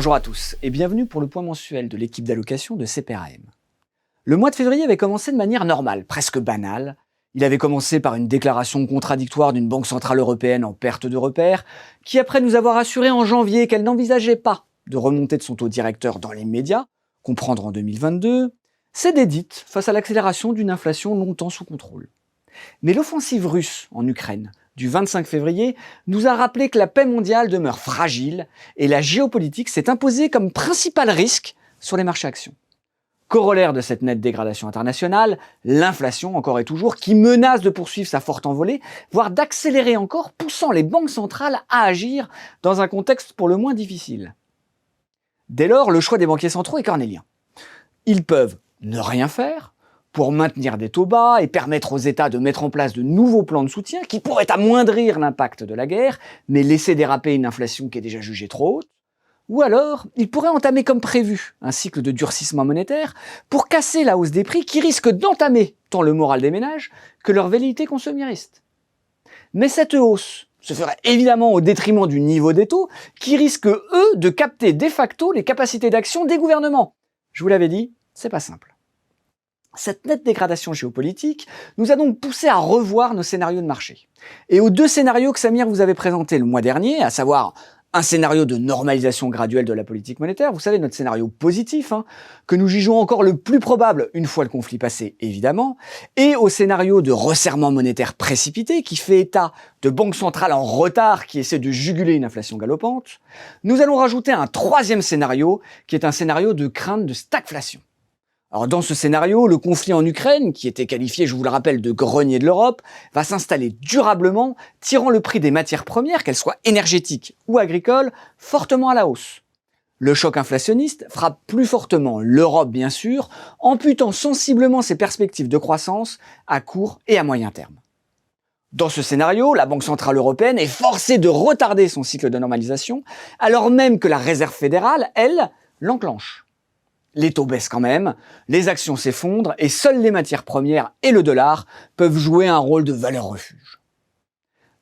Bonjour à tous et bienvenue pour le point mensuel de l'équipe d'allocation de CPRAM. Le mois de février avait commencé de manière normale, presque banale. Il avait commencé par une déclaration contradictoire d'une banque centrale européenne en perte de repères, qui après nous avoir assuré en janvier qu'elle n'envisageait pas de remonter de son taux directeur dans l'immédiat, comprendre en 2022, s'est dédite face à l'accélération d'une inflation longtemps sous contrôle. Mais l'offensive russe en Ukraine du 25 février nous a rappelé que la paix mondiale demeure fragile et la géopolitique s'est imposée comme principal risque sur les marchés actions. Corollaire de cette nette dégradation internationale, l'inflation encore et toujours qui menace de poursuivre sa forte envolée, voire d'accélérer encore, poussant les banques centrales à agir dans un contexte pour le moins difficile. Dès lors, le choix des banquiers centraux est cornélien. Ils peuvent ne rien faire pour maintenir des taux bas et permettre aux États de mettre en place de nouveaux plans de soutien qui pourraient amoindrir l'impact de la guerre, mais laisser déraper une inflation qui est déjà jugée trop haute. Ou alors, ils pourraient entamer comme prévu un cycle de durcissement monétaire pour casser la hausse des prix qui risque d'entamer tant le moral des ménages que leur velléité consumériste. Mais cette hausse se ferait évidemment au détriment du niveau des taux qui risquent, eux, de capter de facto les capacités d'action des gouvernements. Je vous l'avais dit, c'est pas simple. Cette nette dégradation géopolitique nous a donc poussé à revoir nos scénarios de marché. Et aux deux scénarios que Samir vous avait présentés le mois dernier, à savoir un scénario de normalisation graduelle de la politique monétaire, vous savez, notre scénario positif, que nous jugeons encore le plus probable une fois le conflit passé, évidemment, et au scénario de resserrement monétaire précipité qui fait état de banques centrales en retard qui essaient de juguler une inflation galopante, nous allons rajouter un troisième scénario qui est un scénario de crainte de stagflation. Alors dans ce scénario, le conflit en Ukraine, qui était qualifié, je vous le rappelle, de grenier de l'Europe, va s'installer durablement, tirant le prix des matières premières, qu'elles soient énergétiques ou agricoles, fortement à la hausse. Le choc inflationniste frappe plus fortement l'Europe, bien sûr, amputant sensiblement ses perspectives de croissance à court et à moyen terme. Dans ce scénario, la Banque centrale européenne est forcée de retarder son cycle de normalisation, alors même que la Réserve fédérale, elle, l'enclenche. Les taux baissent quand même, les actions s'effondrent et seules les matières premières et le dollar peuvent jouer un rôle de valeur refuge.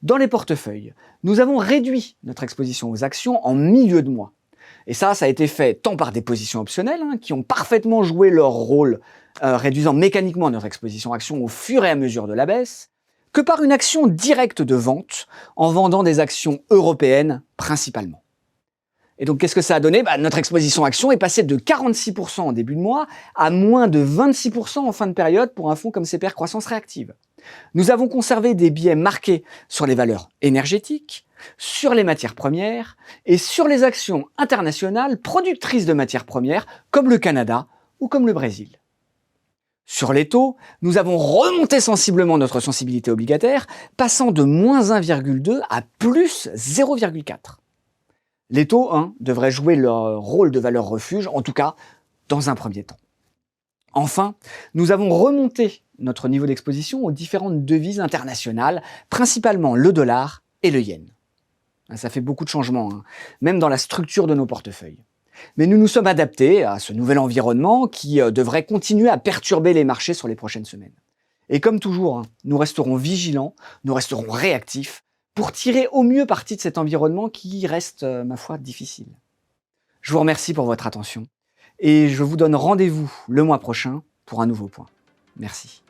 Dans les portefeuilles, nous avons réduit notre exposition aux actions en milieu de mois. Et ça a été fait tant par des positions optionnelles qui ont parfaitement joué leur rôle, réduisant mécaniquement notre exposition actions au fur et à mesure de la baisse, que par une action directe de vente en vendant des actions européennes principalement. Et donc, qu'est-ce que ça a donné ? Notre exposition action est passée de 46% en début de mois à moins de 26% en fin de période pour un fonds comme CPR Croissance Réactive. Nous avons conservé des biais marqués sur les valeurs énergétiques, sur les matières premières et sur les actions internationales productrices de matières premières comme le Canada ou comme le Brésil. Sur les taux, nous avons remonté sensiblement notre sensibilité obligataire, passant de moins 1,2 à plus 0,4. Les taux devraient jouer leur rôle de valeur refuge, en tout cas dans un premier temps. Enfin, nous avons remonté notre niveau d'exposition aux différentes devises internationales, principalement le dollar et le yen. Ça fait beaucoup de changements, même dans la structure de nos portefeuilles. Mais nous nous sommes adaptés à ce nouvel environnement qui devrait continuer à perturber les marchés sur les prochaines semaines. Et comme toujours, nous resterons vigilants, nous resterons réactifs, pour tirer au mieux parti de cet environnement qui reste, ma foi, difficile. Je vous remercie pour votre attention et je vous donne rendez-vous le mois prochain pour un nouveau point. Merci.